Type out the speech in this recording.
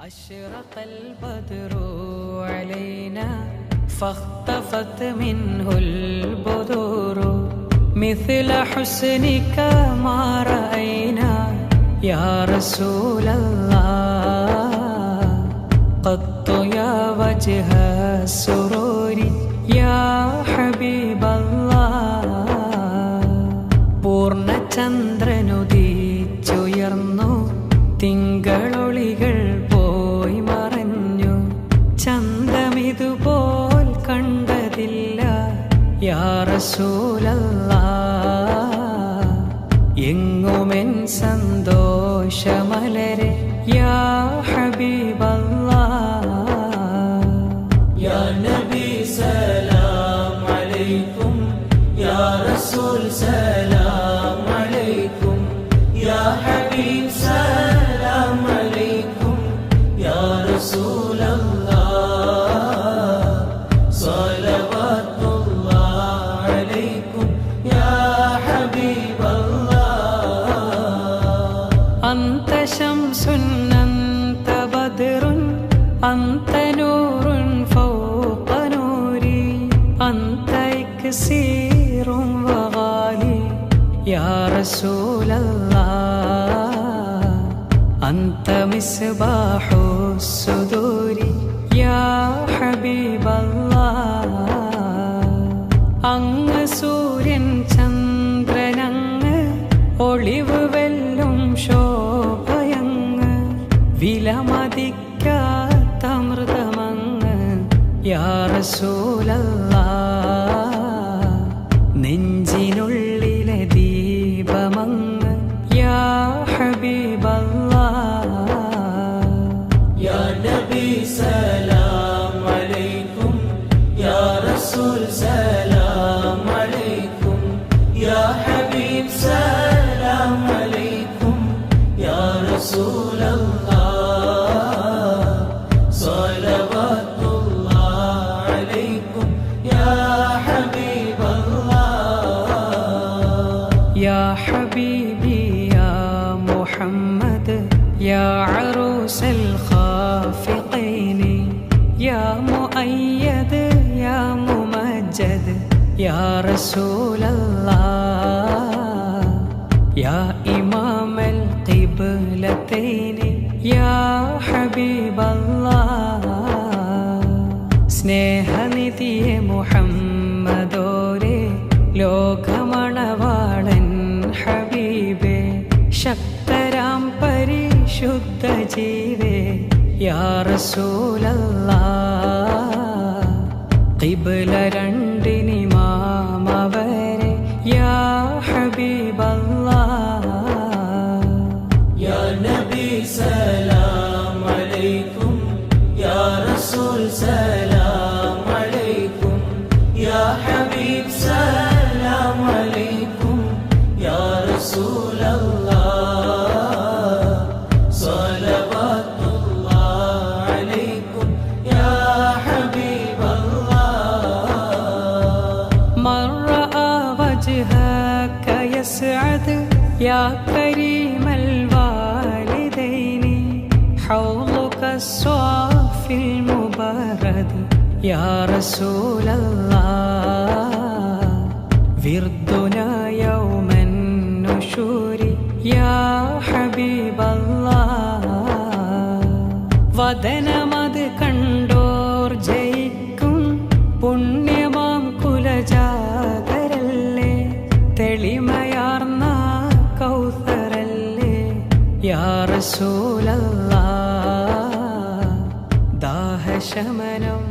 أشرق البدر علينا فاختفت منه البذور مثل حسنك ما رأينا يا رسول الله قط يا وجه السرور يا حبيب الله പൂർണ്ണചന്ദ്രനുദിച്ചുയർന്നു തിങ്കളൊളികൾ പോയി മറഞ്ഞു ചന്തമിതുപോൽ കണ്ടതില്ല യാ റസൂലല്ലാഹ് എങ്ങുമെൻ സന്തോഷമലരെ യാ ഹബീബല്ലാഹ് യാ നബി സലാം അലൈക്കും യാ റസൂൽ സലാം അലൈക്കും യാ ഹബീബ് സലാം അലൈക്കും യാ റസൂലല്ലാഹ് സ്വലവാത്തുല്ലാഹ് അലൈക്കും യാ ഹബീബല്ലാഹ് അന്ത ശംസുൻ അന്ത ബദ്റുൻ അന്ത നൂറുൻ ഫൗഖ നൂരി അന്ത ഇക്സീറുൻ വഗാലി യാ റസൂലല്ലാഹ് അന്ത മിസ്ബാഹു സുദൂരി യാ ഹബീബല്ലാഹ് അങ്ങ് സൂര്യൻ ചന്ദ്രനങ്ങ് ഒളിവ് വെല്ലും ശോഭയങ്ങ് വിലമതിക്കാത്ത മൃതമങ്ങ് യാ റസൂലല്ലാഹ് നെഞ്ചിനുള്ളിലെ ദീപമങ്ങ് യാ ഹബീബല്ലാഹ് യാ നബി സലാം അലൈക്കും യാ റസൂൽ സലാം അലൈക്കും യാ ഹബീബ് സലാം അലൈക്കും യാ റസൂലല്ലാഹ് സ്വലവാത്തുല്ലാഹ് അലൈക്കും യാ ഹബീബല്ലാഹ് യാ ഹബീബി യാ മുഹമ്മദ് യാ അറൂസൽ ഖാഫിഖൈനി യാ മുഅയ്യദ് യാ മുമജ്ജദ് യാ റസൂലല്ലാഹ് യാ ഇമാമൽ ഖിബ്ലതൈനി യാ ഹബീബല്ലാഹ് സ്നേഹനിധിയെ മുഹമ്മദോരേ ലോകമണവാളൻ ഹബീബേ ശക്തരാം പരിശുദ്ധ ജീവേ യാ റസൂലല്ലാഹ് ഖിബ്ല രണ്ടിനിമാമവരെ യാ ഹബീബല്ലാഹ് യാ നബി സലാം അലൈക്കും യാ റസൂൽ സലാം അലൈക്കും യാ ഹബീബ് സലാം അലൈക്കും യാ റസൂലല്ലാഹ് സ്വലവാത്തുല്ലാഹ് അലൈക്കും യാ ഹബീബല്ലാഹ് മൻ റആ വജ്ഹക യസ്അദ് യാ കരീമൽ വാലിദൈനി ഹൗളുക സ്വാഫിൽ മുബാരദ് യാ റസൂലല്ലാഹ് വിർദുനാ യൗമൻ നുശൂരി യാ ഹബീബല്ലാഹ് വദനമത് കണ്ടോർ ജയിക്കും പുണ്യമാം കുലജാതരല്ലേ തെളിമയാർന്ന കൗസറല്ലേ യാ റസൂലല്ലാഹ് ദാഹശമനം